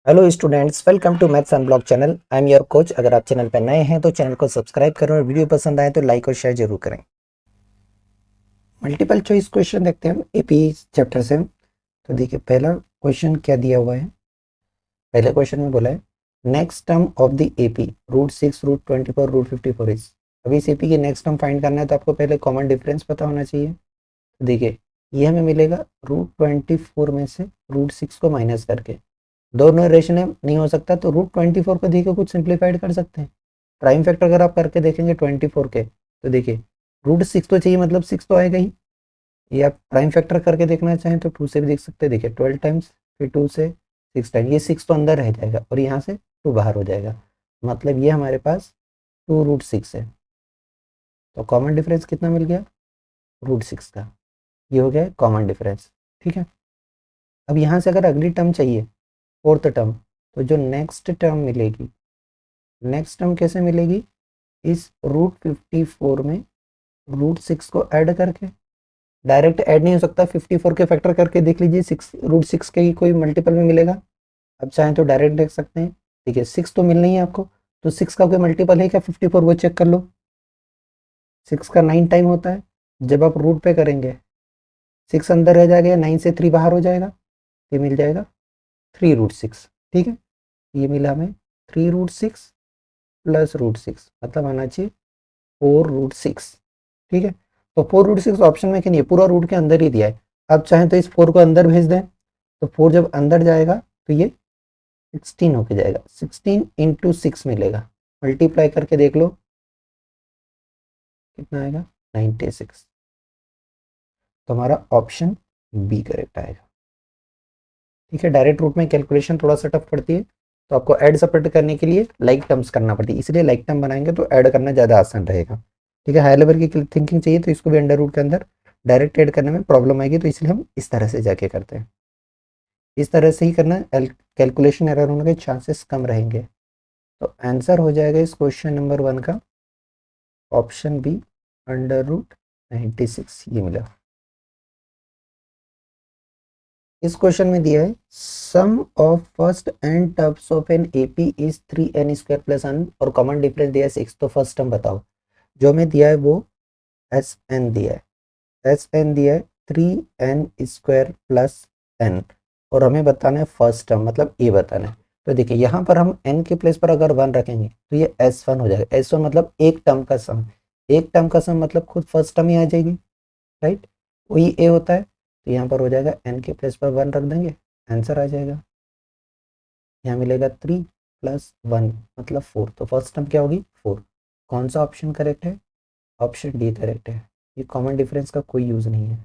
Hello students, welcome to maths unblock channel. I am your coach. अगर आप channel पर नए हैं तो चैनल को सब्सक्राइब करें और वीडियो पसंद आए तो लाइक और शेयर जरूर करें। मल्टीपल चॉइस क्वेश्चन देखते हैं हम एपी चैप्टर से। तो देखिए पहला क्वेश्चन क्या दिया हुआ है। पहले क्वेश्चन में बोला है next term of the AP √6 √24 √54 is. अभी इस एपी की नेक्स्ट टर्म फाइंड करना है तो आपको पहले कॉमन डिफरेंस पता होना चाहिए। तो देखिए ये हमें मिलेगा √24 में से √6 को माइनस करके, दोनों रेशन नहीं हो सकता तो √24 को देखिए कुछ सिंप्लीफाइड कर सकते हैं। प्राइम फैक्टर अगर आप करके देखेंगे 24 के तो देखिए √6 तो चाहिए, मतलब 6 तो आएगा ही। ये आप प्राइम फैक्टर करके देखना चाहें तो 2 से भी देख सकते हैं। देखिए 12 टाइम्स, फिर 2 से 6 टाइम, ये 6 तो अंदर रह जाएगा और यहाँ से 2 बाहर हो जाएगा, मतलब ये हमारे पास 2√6 है। तो कॉमन डिफरेंस कितना मिल गया? √6 का। ये हो गया कॉमन डिफरेंस। ठीक है, अब यहाँ से अगर अगली टर्म चाहिए, फोर्थ टर्म, तो जो नेक्स्ट टर्म मिलेगी, नेक्स्ट टर्म कैसे मिलेगी? इस √54 में √6 को ऐड करके। डायरेक्ट ऐड नहीं हो सकता, 54 के फैक्टर करके देख लीजिए, √6 के ही कोई मल्टीपल में मिलेगा। अब चाहें तो डायरेक्ट देख सकते हैं। ठीक है, 6 तो मिल नहीं है आपको, तो 6 का कोई मल्टीपल है क्या 54? वो चेक कर लो। 6 का 9 टाइम होता है। जब आप रूट पे करेंगे 6 अंदर रह जाएगा, 9 से 3 बाहर हो जाएगा, ये मिल जाएगा 3√6। ठीक है, ये मिला हमें 3√6 प्लस √6, मतलब आना चाहिए 4√6। ठीक है, तो 4√6 ऑप्शन में क्या नहीं है, पूरा रूट के अंदर ही दिया है। अब चाहें तो इस 4 को अंदर भेज दें, तो 4 जब अंदर जाएगा तो ये 16 होके जाएगा। 16 × 6 मिलेगा, मल्टीप्लाई करके देख लो कितना आएगा, 96। तो हमारा ऑप्शन बी करेक्ट आएगा। ठीक है, डायरेक्ट रूट में कैलकुलेशन थोड़ा सा टफ पड़ती है, तो आपको ऐड सपरेट करने के लिए लाइक टर्म्स करना पड़ती है, इसलिए लाइक टर्म बनाएंगे तो ऐड करना ज़्यादा आसान रहेगा। ठीक है, हाई लेवल की थिंकिंग चाहिए तो इसको भी अंडर रूट के अंदर डायरेक्ट ऐड करने में प्रॉब्लम आएगी, तो इसलिए हम इस तरह से जाके करते हैं। इस तरह से ही करना, कैलकुलेशन एरर होने के चांसेस कम रहेंगे। तो आंसर हो जाएगा इस क्वेश्चन नंबर 1 का ऑप्शन बी, √96 ये मिला। इस क्वेश्चन में दिया है sum of first N terms of an AP is 3n² plus n और कॉमन डिफरेंस दिया है 6। तो फर्स्ट टर्म बताओ। जो हमें दिया है वो Sn दिया है, Sn दिया है 3n² प्लस n, और हमें बताना है फर्स्ट टर्म, मतलब ए बताना है। तो देखिए यहाँ पर हम n के प्लेस पर अगर 1 रखेंगे तो ये S1 हो जाएगा। S1 मतलब एक टर्म का सम, एक टर्म का सम मतलब खुद फर्स्ट टर्म ही आ जाएगी, राइट, वही ए होता है। तो यहाँ पर हो जाएगा n के प्लेस पर 1 रख देंगे, आंसर आ जाएगा। यहाँ मिलेगा 3 + 1 मतलब 4। तो फर्स्ट टर्म क्या होगी? 4। कौन सा ऑप्शन करेक्ट है? ऑप्शन डी करेक्ट है। ये कॉमन डिफरेंस का कोई यूज़ नहीं है,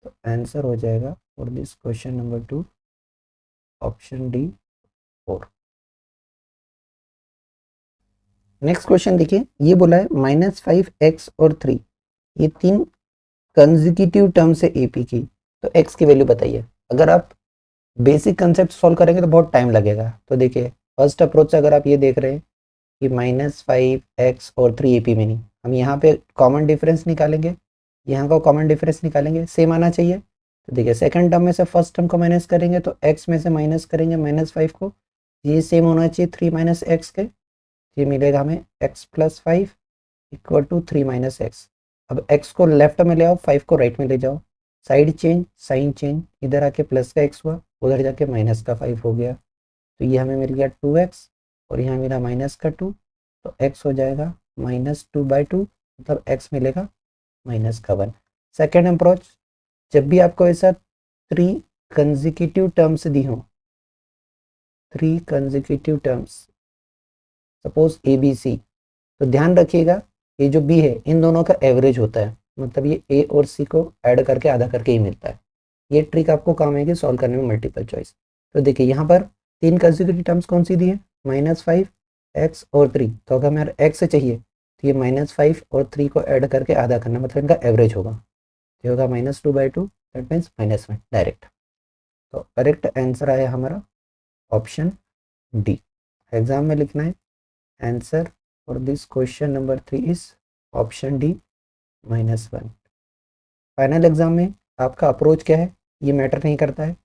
तो आंसर हो जाएगा for this question number 2 option D 4। Next question देखिए, ये बोला है -5x और 3, ये 3 कंसेक्यूटिव टर्म से एपी की, तो x की वैल्यू बताइए। अगर आप बेसिक कंसेप्ट सॉल्व करेंगे तो बहुत टाइम लगेगा। तो देखिए फर्स्ट अप्रोच से अगर आप ये देख रहे हैं कि -5x और 3 एपी में नहीं, हम यहाँ पे कॉमन डिफरेंस निकालेंगे, यहाँ का कॉमन डिफरेंस निकालेंगे, सेम आना चाहिए। तो देखिए सेकंड टर्म में से फर्स्ट टर्म को माइनस करेंगे तो x में से माइनस करेंगे -5 को, ये सेम होना चाहिए 3 - x के, ये मिलेगा हमें x + 5 = 3 - x। अब x को लेफ्ट में ले आओ, 5 को राइट में ले जाओ, साइड चेंज, साइन चेंज, इधर आके प्लस का x हुआ, उधर जाके माइनस का 5 हो गया। तो ये हमें मिल गया 2x और यहाँ मिला -2, तो x हो जाएगा -2/2, मतलब x मिलेगा -1। सेकेंड अप्रोच, जब भी आपको ऐसा 3 कंसेक्यूटिव टर्म्स दी हो, 3 consecutive terms, suppose A B C, तो ध्यान रखिएगा ये जो बी है इन दोनों का एवरेज होता है, मतलब ये ए और सी को ऐड करके आधा करके ही मिलता है। ये ट्रिक आपको काम आएगी सॉल्व करने में मल्टीपल चॉइस। तो देखिए यहाँ पर 3 कंसेक्यूटिव टर्म्स कौन सी दी है? -5, x और 3। तो अगर हमें x से चाहिए तो ये -5 और 3 को ऐड करके आधा करना, मतलब इनका एवरेज होगा, ये होगा -2/2, दैट मीन्स -1 डायरेक्ट। तो करेक्ट आंसर आया हमारा ऑप्शन डी। एग्जाम में लिखना है answer for this question number 3 is option D -1। Final exam में आपका अप्रोच क्या है ये मैटर नहीं करता है,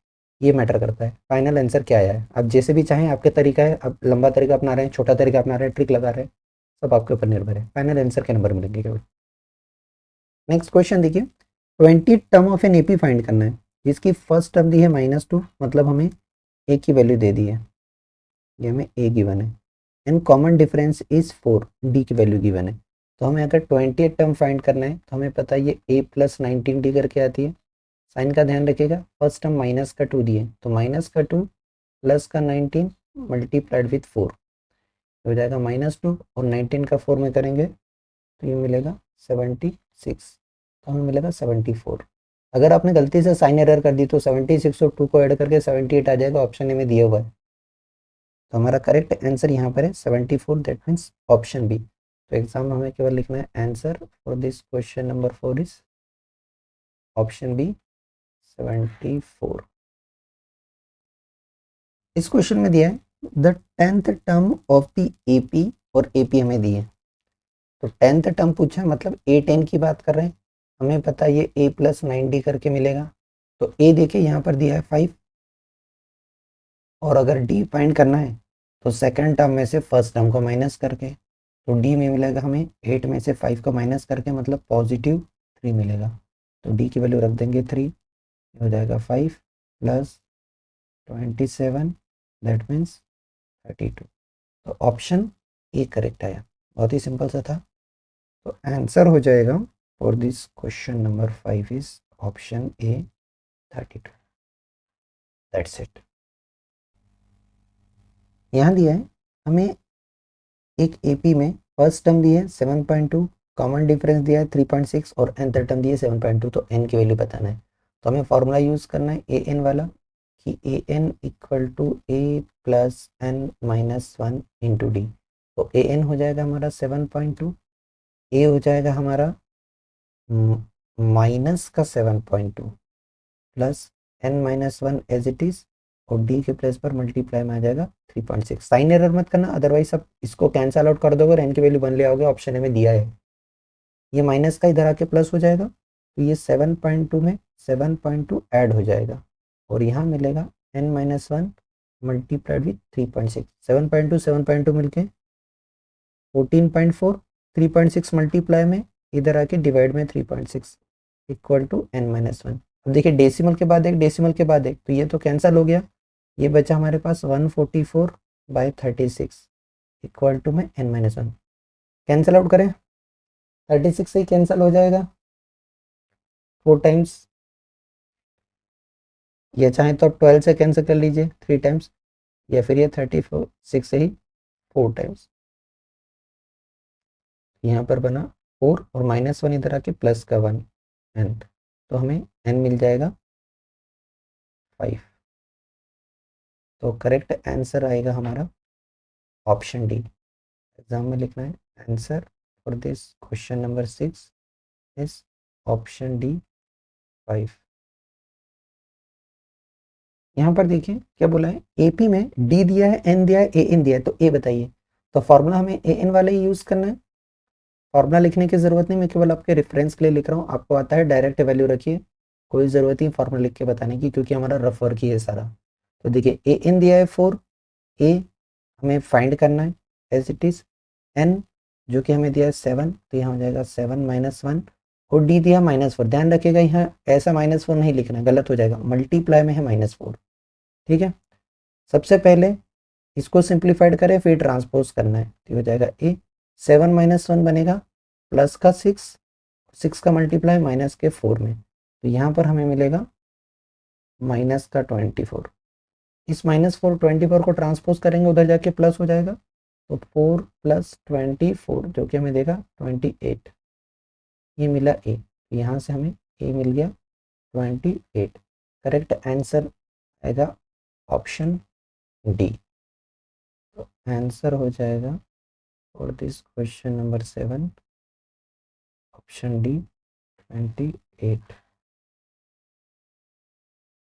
ये मैटर करता है। फाइनल आंसर क्या आया है, आप जैसे भी चाहें, आपके तरीका है, आप लंबा तरीका अपना रहे हैं, छोटा तरीका अपना रहे हैं, ट्रिक लगा रहे हैं, सब आपके ऊपर निर्भर है। फाइनल आंसर के नंबर मिलेंगे केवल। नेक्स्ट क्वेश्चन देखिए, 20 term of an AP find करना है जिसकी फर्स्ट टर्म दी है -2, मतलब हमें ए की वैल्यू दे दी है, ये हमें ए गिवन है, and common difference is 4, D की वैल्यू गिवन है। तो हमें अगर 20 टर्म फाइंड करना है तो हमें पता है ये ए प्लस 19 डी करके आती है। साइन का ध्यान रखिएगा, फर्स्ट टर्म माइनस का 2 दिए, तो माइनस का 2 प्लस का 19 मल्टीप्लाइड विथ 4 हो जाएगा -2, और 19 का 4 में करेंगे तो ये मिलेगा 76, तो हमें मिलेगा 74। अगर आपने गलती से साइन एरर कर दी तो 76 और 2 को ऐड करके 78 आ जाएगा, ऑप्शन ए में दिया हुआ है। तो हमारा करेक्ट आंसर यहाँ पर है 74, दैट मीन्स ऑप्शन बी। तो एग्जाम में हमें केवल लिखना है answer for this question number 4 is option B 74। इस क्वेश्चन में दिया है the 10th term of the AP, और एपी हमें दी है। तो 10th टर्म पूछा, मतलब A10 की बात कर रहे हैं, हमें पता है ये a प्लस 9d करके मिलेगा। तो a देखिए यहाँ पर दिया है 5, और अगर d फाइंड करना है तो सेकंड टर्म में से फर्स्ट टर्म को माइनस करके, तो d में मिलेगा हमें 8 में से 5 को माइनस करके, मतलब +3 मिलेगा। तो d की वैल्यू रख देंगे 3, हो जाएगा 5 प्लस 27, दैट मीन्स 32। तो ऑप्शन ए करेक्ट आया, बहुत ही सिंपल सा था। तो आंसर हो जाएगा for this question number 5 is option A 32। That's it. यहाँ दिया है हमें एक एपी में फर्स्ट टर्म दी है 7.2, कॉमन डिफरेंस दिया है 3.6, और एन थर्ड टर्म दी है 7.2। तो एन की वैल्यू बताना है, तो हमें फॉर्मूला यूज़ करना है ए एन वाला, कि A N equal to A plus N minus 1 into D. तो ए एन हो जाएगा हमारा 7.2, ए हो जाएगा हमारा माइनस का 7.2 plus N minus 1 as it is, और डी के प्लेस पर मल्टीप्लाई में आ जाएगा 3.6। साइन एरर मत करना, अदरवाइज आप इसको कैंसल आउट कर दोगे और एन की वैल्यू बन ले आओगे, ऑप्शन ए में दिया है। ये माइनस का इधर आके प्लस हो जाएगा, तो ये 7.2 में 7.2 ऐड हो जाएगा, और यहाँ मिलेगा एन माइनस 1 मल्टीप्लाइड विथ 3.6। 7.2 मिलके 14.4, 3.6 मल्टीप्लाई में इधर आके डिवाइड में 3.6 इक्वल टू एन माइनस 1। अब देखिए डेसिमल के बाद एक, डेसिमल के बाद एक, तो ये तो कैंसिल हो गया, ये बचा हमारे पास 144/36 इक्वल टू में एन माइनस 1। कैंसिल आउट करें, 36 से ही कैंसिल हो जाएगा 4 टाइम्स, ये चाहे तो आप 12 से कैंसिल कर लीजिए 3 टाइम्स, या फिर ये 36 से ही 4 टाइम्स। यहाँ पर बना 4 और -1 इधर आके प्लस का 1 एन, तो हमें एन मिल जाएगा 5। तो करेक्ट आंसर आएगा हमारा ऑप्शन डी। एग्जाम में लिखना है answer for this question number 6 is option D 5। यहाँ पर देखिए क्या बोला है, एपी में डी दिया है, एन दिया है, ए एन दिया है, तो ए बताइए। तो फॉर्मूला हमें ए एन वाला ही यूज़ करना है, फॉर्मूला लिखने की ज़रूरत नहीं, मैं केवल आपके रेफरेंस के लिए लिख रहा हूँ, आपको आता है डायरेक्ट वैल्यू रखिए, कोई ज़रूरत नहीं फॉर्मूला लिख के बताने की, क्योंकि हमारा रफ वर्क ही है सारा। तो देखिए ए एन दिया है 4, ए हमें फाइंड करना है एज इट इज़, एन जो कि हमें दिया है 7, तो यहाँ हो जाएगा 7 - 1, और डी दिया -4। ध्यान रखिएगा यहाँ ऐसा -4 नहीं लिखना, गलत हो जाएगा, मल्टीप्लाई में है -4। ठीक है, सबसे पहले इसको सिंप्लीफाइड करें, फिर ट्रांसपोज करना है, तो हो जाएगा ए 7 - 1 बनेगा प्लस का 6 का मल्टीप्लाई माइनस के 4 में, तो यहाँ पर हमें मिलेगा माइनस का 24। इस -4 24 को ट्रांसपोज करेंगे, उधर जाके प्लस हो जाएगा, तो 4 + 24 जो कि हमें देगा 28, ये मिला ए, यहाँ से हमें ए मिल गया 28। करेक्ट आंसर आएगा ऑप्शन डी। तो आंसर हो जाएगा for this question number 7 option D 28।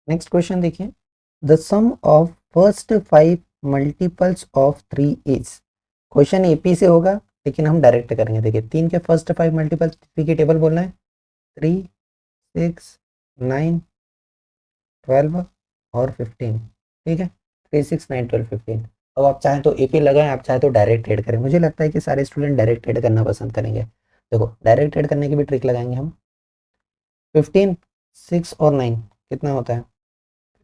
Next question देखिए, the sum of first 5 multiples of 3 is. Question AP से होगा लेकिन हम डायरेक्ट करेंगे। देखिए 3 के फर्स्ट 5 मल्टीपल्स, 3 की टेबल बोलना है, 3 6 9 12 और 15, ठीक है, 3, 6, 9, 12, 15। अब आप चाहें तो एपी लगाएं, आप चाहें तो डायरेक्ट ऐड करें। मुझे लगता है कि सारे स्टूडेंट डायरेक्ट ऐड करना पसंद करेंगे। देखो डायरेक्ट ऐड करने की भी ट्रिक लगाएंगे हम। 15, 6 और 9 कितना होता है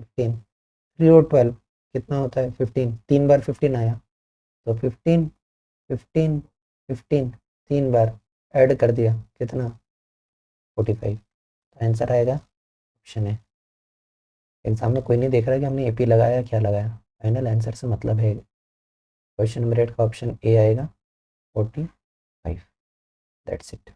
15, 3 और 12 कितना होता है 15, 3 बार 15 आया, तो 15, 15, 15 3 बार ऐड कर दिया, कितना 45। आंसर आएगा ऑप्शन है। एग्जाम में कोई नहीं देख रहा है कि हमने एपी लगाया क्या लगाया, फाइनल आंसर से मतलब है। क्वेश्चन नंबर 8 का ऑप्शन ए आएगा 45। That's it.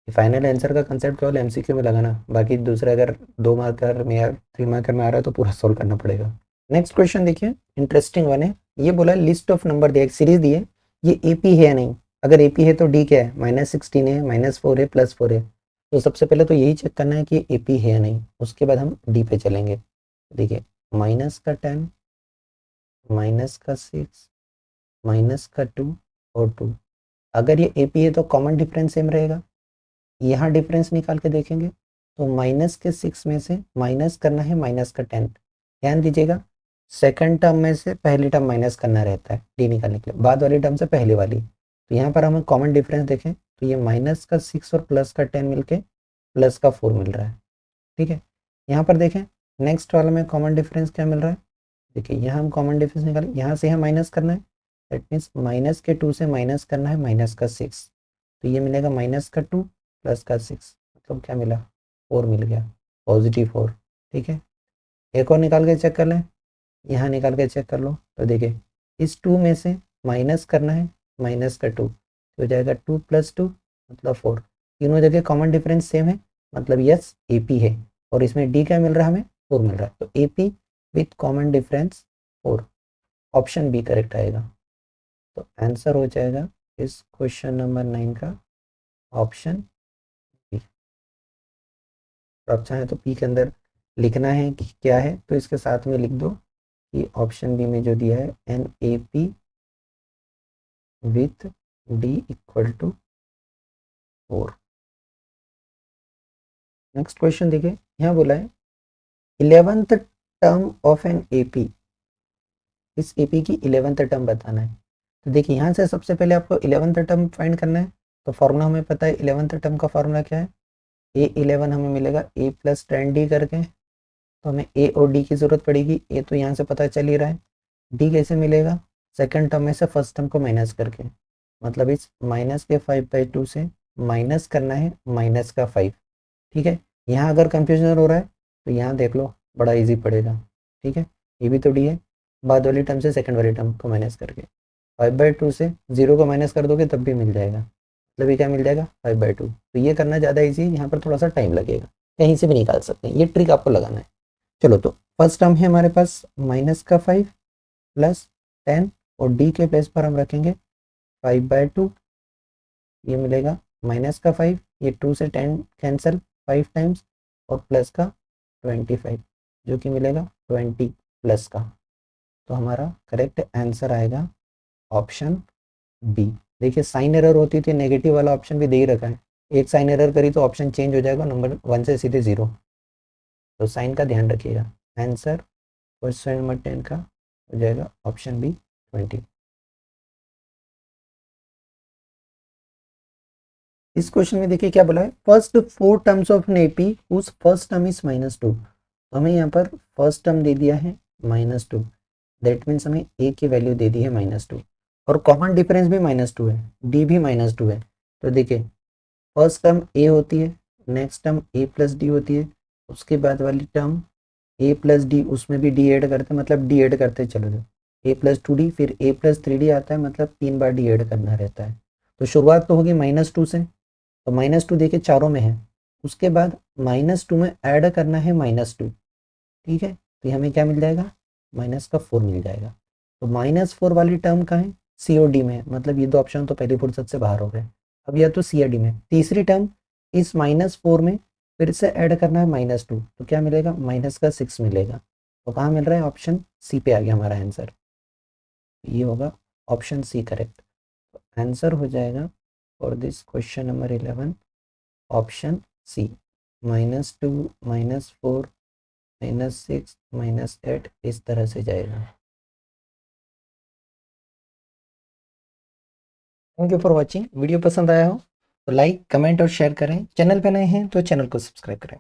फाइनल आंसर का कंसेप्ट केवल एमसीक्यू में लगाना, बाकी दूसरा अगर 2 मार्कर में या 3 मार्कर में आ रहा है तो पूरा सॉल्व करना पड़ेगा। नेक्स्ट क्वेश्चन देखिए, इंटरेस्टिंग वन है। ये बोला लिस्ट ऑफ नंबर दिया, एक सीरीज दी है, ये एपी है या नहीं। अगर एपी है तो डी क्या है, -16 है, -4 है, +4 है। तो सबसे पहले तो यही चेक करना है कि एपी है या नहीं, उसके बाद हम डी पे चलेंगे। देखिए -10, -6, -2 और 2। अगर ये एपी है तो कॉमन डिफरेंस सेम रहेगा। यहाँ डिफरेंस निकाल के देखेंगे तो -6 में से माइनस करना है -10। ध्यान दीजिएगा, सेकंड टर्म में से पहली टर्म माइनस करना रहता है डी निकालने के लिए, बाद वाली टर्म से पहली वाली। तो यहाँ पर हमें कॉमन डिफरेंस देखें तो ये -6 और +10 मिलके +4 मिल रहा है, ठीक है। यहाँ पर देखें नेक्स्ट वाले में कॉमन डिफरेंस क्या मिल रहा है। देखिए यहाँ हम कॉमन डिफरेंस निकालें, यहाँ से यहाँ माइनस करना है, दैट मीन्स -2 से माइनस करना है -6। तो ये मिलेगा -2 +6, मतलब क्या मिला 4 मिल गया, +4, ठीक है। एक और निकाल के चेक कर लें, यहाँ निकाल के चेक कर लो तो देखिए इस 2 में से माइनस करना है -2, तो हो जाएगा 2 + 2 मतलब 4। तीनों जगह कॉमन डिफरेंस सेम है, मतलब यस एपी है। और इसमें डी क्या मिल रहा है हमें, 4 मिल रहा है, तो AP with common difference 4, option B correct आएगा। तो आंसर हो जाएगा इस क्वेश्चन नंबर 9 का ऑप्शन बी। आप चाहें तो पी के अंदर लिखना है कि क्या है तो इसके साथ में लिख दो कि ऑप्शन बी में जो दिया है an A P with D equal to 4। Next question देखिए, यहाँ बोला है 11th term of an AP, इस एपी की 11th टर्म बताना है। तो देखिए यहाँ से सबसे पहले आपको 11th टर्म फाइंड करना है। तो फॉर्मूला हमें पता है 11th टर्म का फॉर्मूला क्या है, A11 हमें मिलेगा A + 10D करके। तो हमें ए और डी की जरूरत पड़ेगी, ए तो यहाँ से पता चल ही रहा है, डी कैसे मिलेगा, सेकंड टर्म में से फर्स्ट टर्म को माइनस करके, मतलब इस -5/2 से माइनस करना है -5, ठीक है। यहाँ अगर कंफ्यूजन हो रहा है तो यहाँ देख लो, बड़ा इजी पड़ेगा, ठीक है। ये भी तो डी है, बाद वाली टर्म से सेकंड वाली टर्म को माइनस करके 5/2 से 0 को माइनस कर दोगे तब भी मिल जाएगा, मतलब ये क्या मिल जाएगा 5/2। तो ये करना ज़्यादा ईजी है, यहाँ पर थोड़ा सा टाइम लगेगा, कहीं से भी निकाल सकते हैं, ये ट्रिक आपको लगाना है। चलो तो फर्स्ट टर्म है हमारे पास -5 + 10 और डी के प्लेस पर हम रखेंगे 5/2, ये मिलेगा -5, ये 2 से 10 कैंसिल 5 टाइम्स और प्लस का 25 जो कि मिलेगा 20 प्लस का। तो हमारा करेक्ट आंसर आएगा ऑप्शन बी। देखिए साइन एरर होती थी, नेगेटिव वाला ऑप्शन भी दे ही रखा है, एक साइन एरर करी तो ऑप्शन चेंज हो जाएगा, नंबर 1 से सीधे 0, तो साइन का ध्यान रखिएगा। आंसर क्वेश्चन नंबर 10 का हो जाएगा ऑप्शन बी 20। इस क्वेश्चन में देखिए क्या बोला है, first 4 terms of an AP whose first term is -2। तो हमें यहाँ पर फर्स्ट टर्म दे दिया है -2, दैट मीन्स हमें ए की वैल्यू दे दी है -2 और कॉमन डिफरेंस भी -2 है, डी भी -2 है। तो देखिए फर्स्ट टर्म ए होती है, नेक्स्ट टर्म ए + डी होती है, उसके बाद वाली टर्म ए + डी, उसमें भी डी ऐड करते हैं, मतलब डी ऐड करते चलो जाओ, ए + 2D फिर ए + 3D आता है, मतलब 3 बार डी ऐड करना रहता है। तो शुरुआत तो होगी -2 से, तो -2 देखिए चारों में है, उसके बाद -2 में ऐड करना है -2, ठीक है। तो ये हमें क्या मिल जाएगा, -4 मिल जाएगा। तो -4 वाली टर्म कहाँ है, सी और डी में है, मतलब ये दो ऑप्शन तो पहली फुर्सत से बाहर हो गए। अब या तो सी या डी में, तीसरी टर्म इस -4 में फिर से ऐड करना है -2, तो क्या मिलेगा -6 मिलेगा। तो कहाँ मिल रहा है, ऑप्शन सी पे आ गया हमारा आंसर, ये होगा ऑप्शन सी करेक्ट। आंसर हो जाएगा for this question number 11 option C, -2, -4 -6 -8 इस तरह से जाएगा। Thank you for watching. Video पसंद आया हो तो लाइक, कमेंट और शेयर करें। चैनल पे नए हैं तो चैनल को सब्सक्राइब करें।